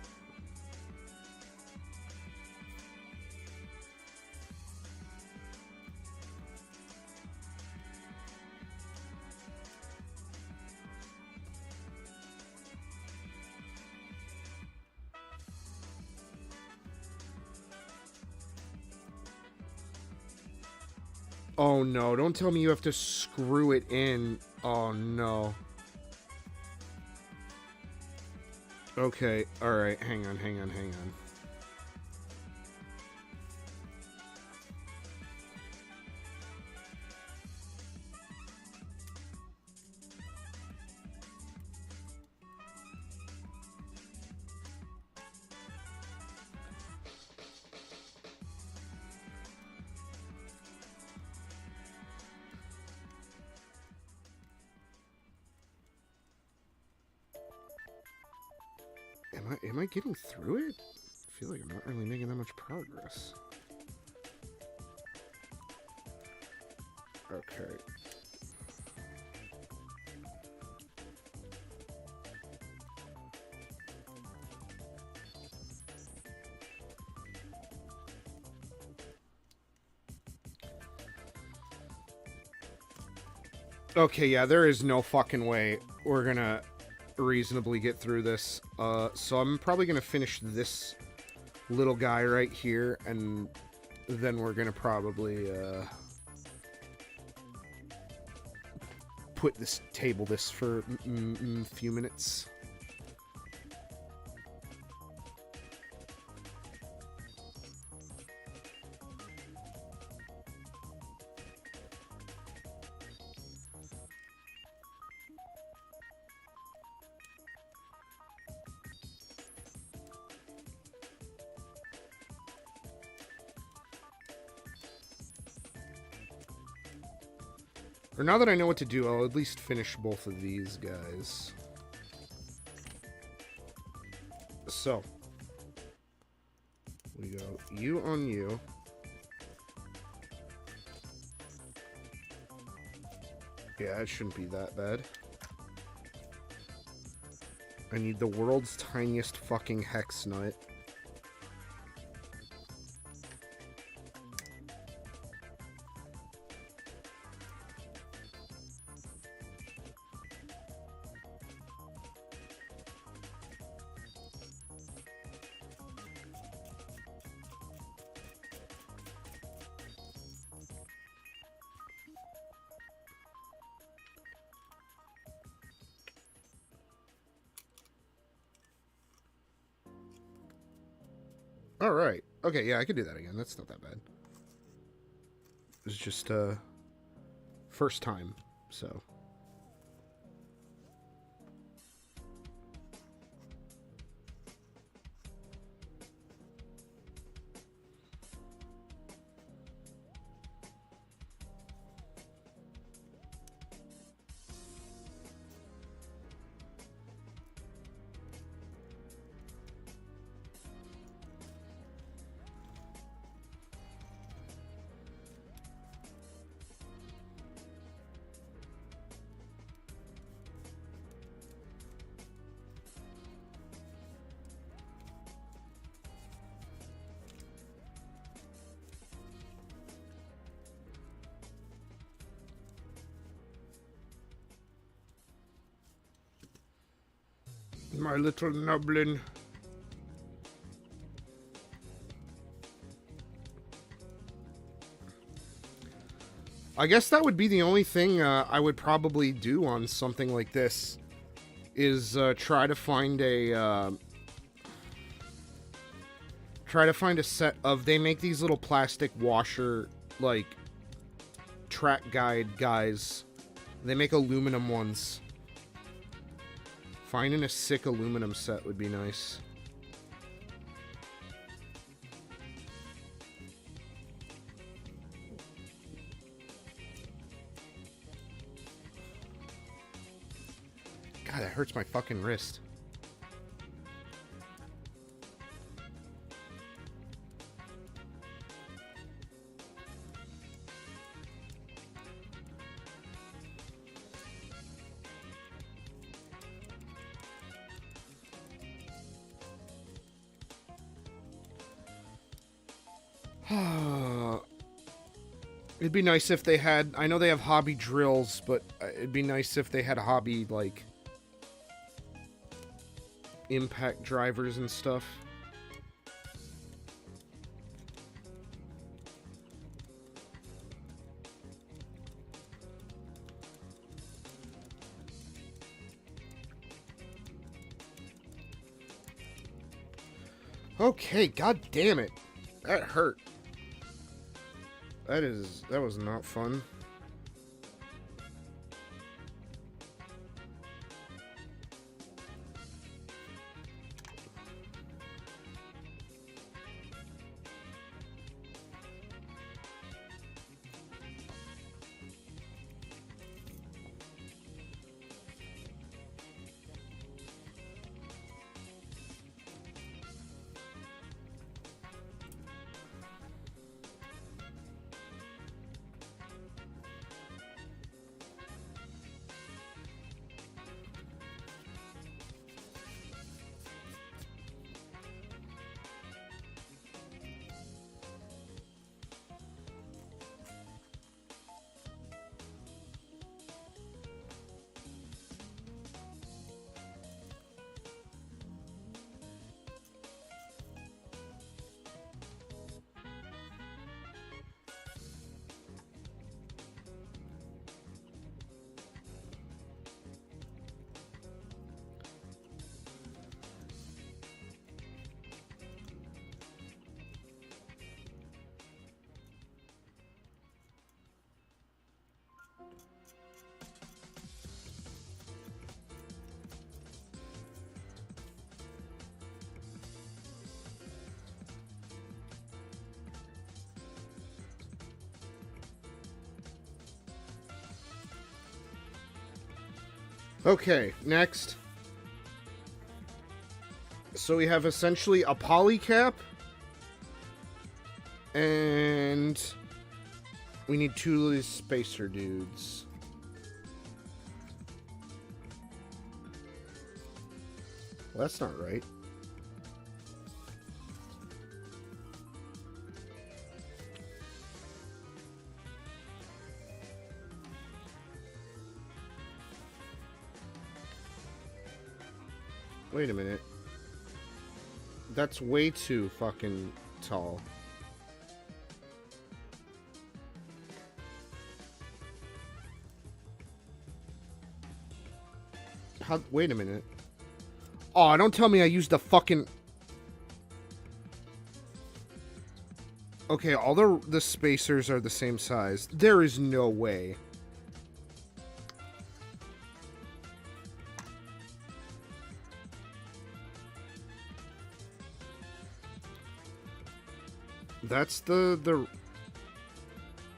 Oh no, don't tell me you have to screw it in Oh, no. Okay, alright, hang on. Am I getting through it? I feel like I'm not really making that much progress. Okay. Okay, yeah, there is no fucking way we're gonna reasonably get through this. So I'm probably gonna finish this little guy right here, and then we're gonna probably, table this for a few minutes. Or now that I know what to do, I'll at least finish both of these guys. So, we go you on you. Yeah, it shouldn't be that bad. I need the world's tiniest fucking hex nut. Alright. Okay, yeah, I could do that again. That's not that bad. It's just, first time, so. My little nublin. I guess that would be the only thing I would probably do on something like this, is try to find a set of, they make these little plastic washer, like, track guide guys. They make aluminum ones. Finding a sick aluminum set would be nice. God, that hurts my fucking wrist. It'd be nice if they had, I know they have hobby drills, but it'd be nice if they had hobby, like, impact drivers and stuff. Okay, god damn it. That hurt. That was not fun. Okay, next. So we have essentially a polycap. And we need two of these spacer dudes. Well, that's not right. Wait a minute. That's way too fucking tall. How? Wait a minute. Oh, don't tell me I used the fucking... Okay, all the spacers are the same size. There is no way. That's the...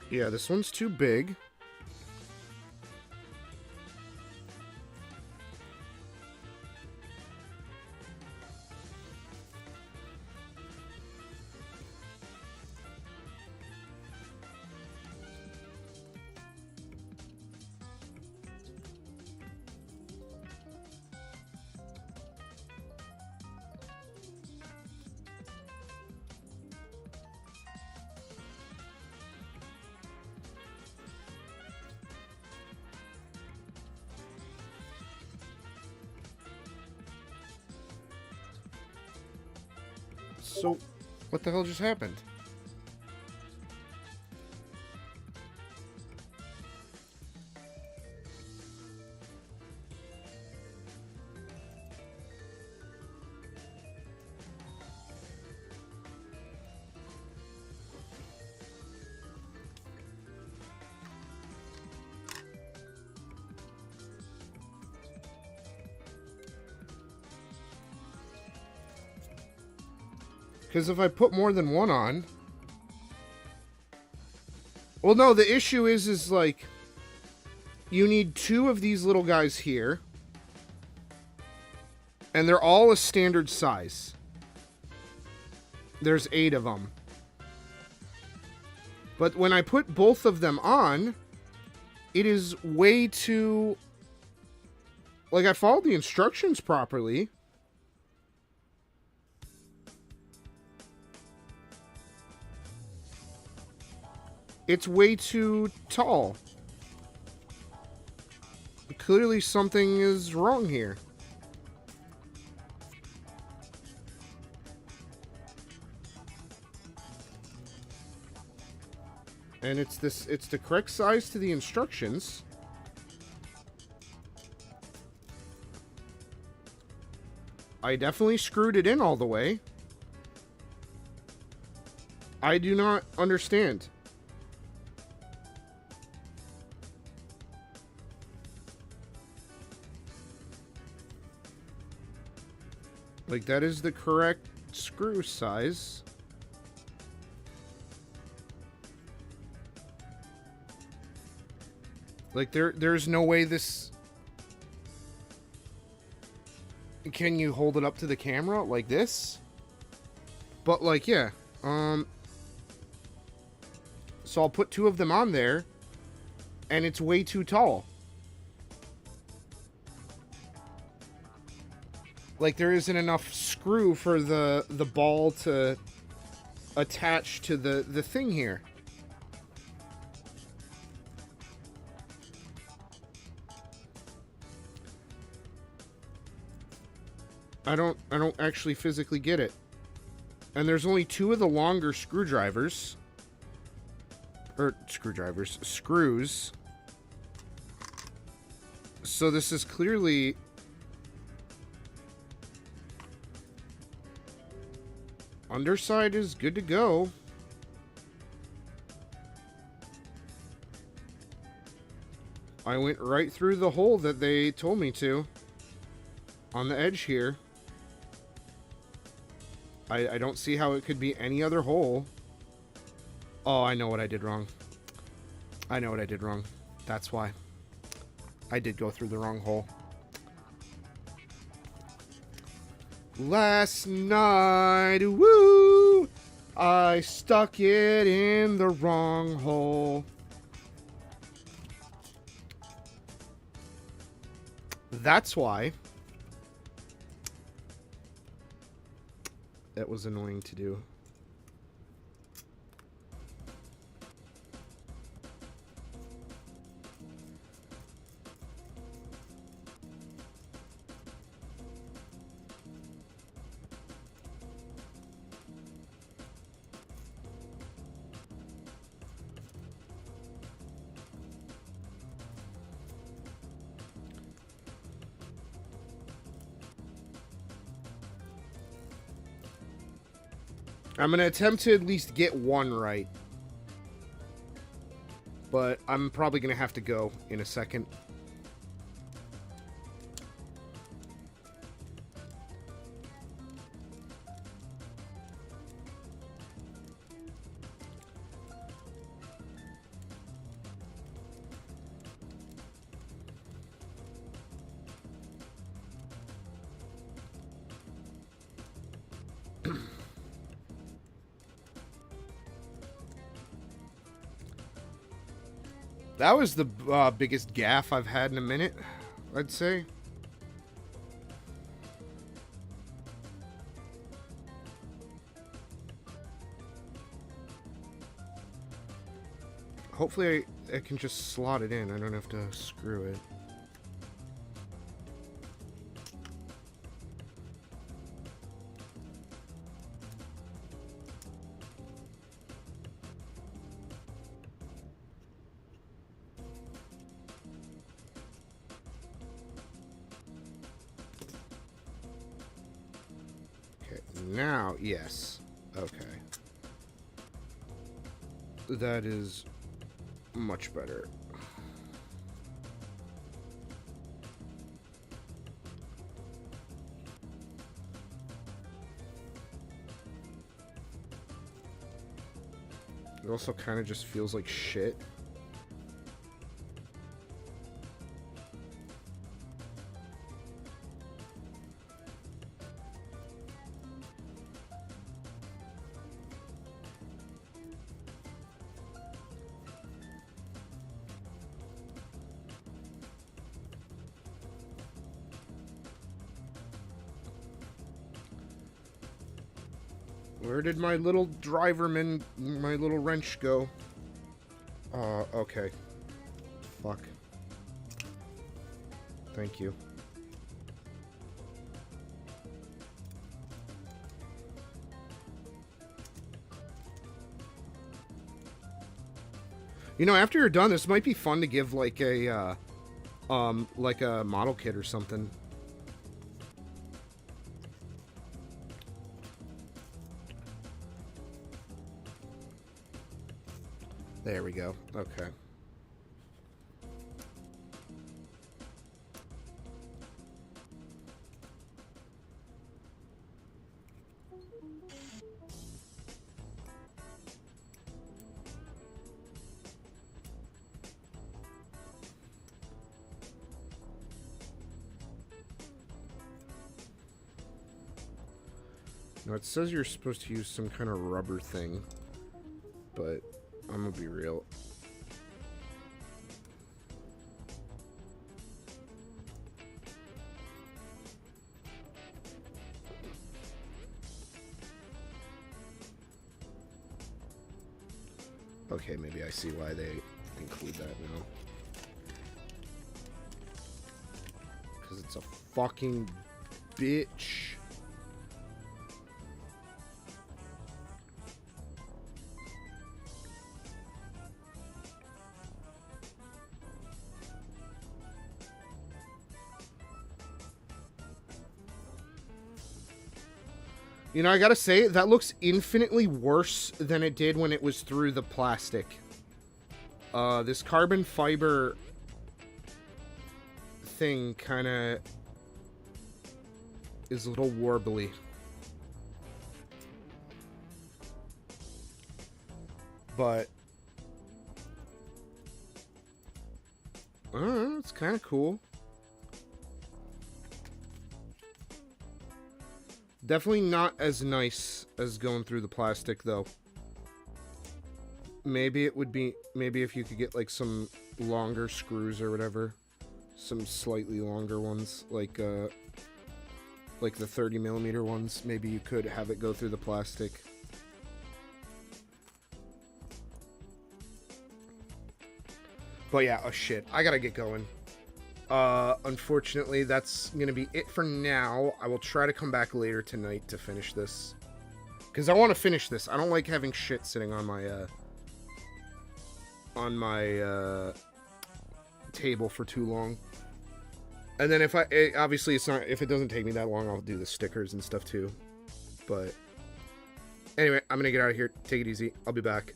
Yeah, this one's too big. So, what the hell just happened? Because if I put more than one on... Well, no, the issue is like... You need two of these little guys here. And they're all a standard size. There's 8 of them. But when I put both of them on... It is way too... Like, I followed the instructions properly. It's way too tall. Clearly something is wrong here. And it's the correct size to the instructions. I definitely screwed it in all the way. I do not understand. Like, that is the correct screw size. Like, there's no way this... Can you hold it up to the camera like this? But, like, yeah. So I'll put 2 of them on there, and it's way too tall. Like, there isn't enough screw for the ball to attach to the thing here. I don't actually physically get it. And there's only 2 of the longer screws. So this is clearly... Underside is good to go. I went right through the hole that they told me to. On the edge here. I don't see how it could be any other hole. Oh, I know what I did wrong. That's why. I did go through the wrong hole. Last night, woo! I stuck it in the wrong hole. That's why. That was annoying to do. I'm going to attempt to at least get 1 right. But I'm probably going to have to go in a second. That was the biggest gaffe I've had in a minute, I'd say. Hopefully I can just slot it in. I don't have to screw it. Now, yes. Okay. That is much better. It also kind of just feels like shit. Where did my little driverman, my little wrench go? Okay. Fuck. Thank you. You know, after you're done, this might be fun to give like a model kit or something. There we go. Okay. Now it says you're supposed to use some kind of rubber thing, but I'm gonna be real. Okay, maybe I see why they include that now. Because it's a fucking bitch. You know, I gotta say, that looks infinitely worse than it did when it was through the plastic. This carbon fiber thing kinda is a little warbly. But it's kinda cool. Definitely not as nice as going through the plastic, though. Maybe it would be... Maybe if you could get, like, some longer screws or whatever. Some slightly longer ones, like the 30mm ones. Maybe you could have it go through the plastic. But yeah, oh shit. I gotta get going. Unfortunately, that's gonna be it for now. I will try to come back later tonight to finish this. Because I want to finish this. I don't like having shit sitting on my table for too long. And then obviously it's not, if it doesn't take me that long, I'll do the stickers and stuff too. But anyway, I'm gonna get out of here. Take it easy. I'll be back.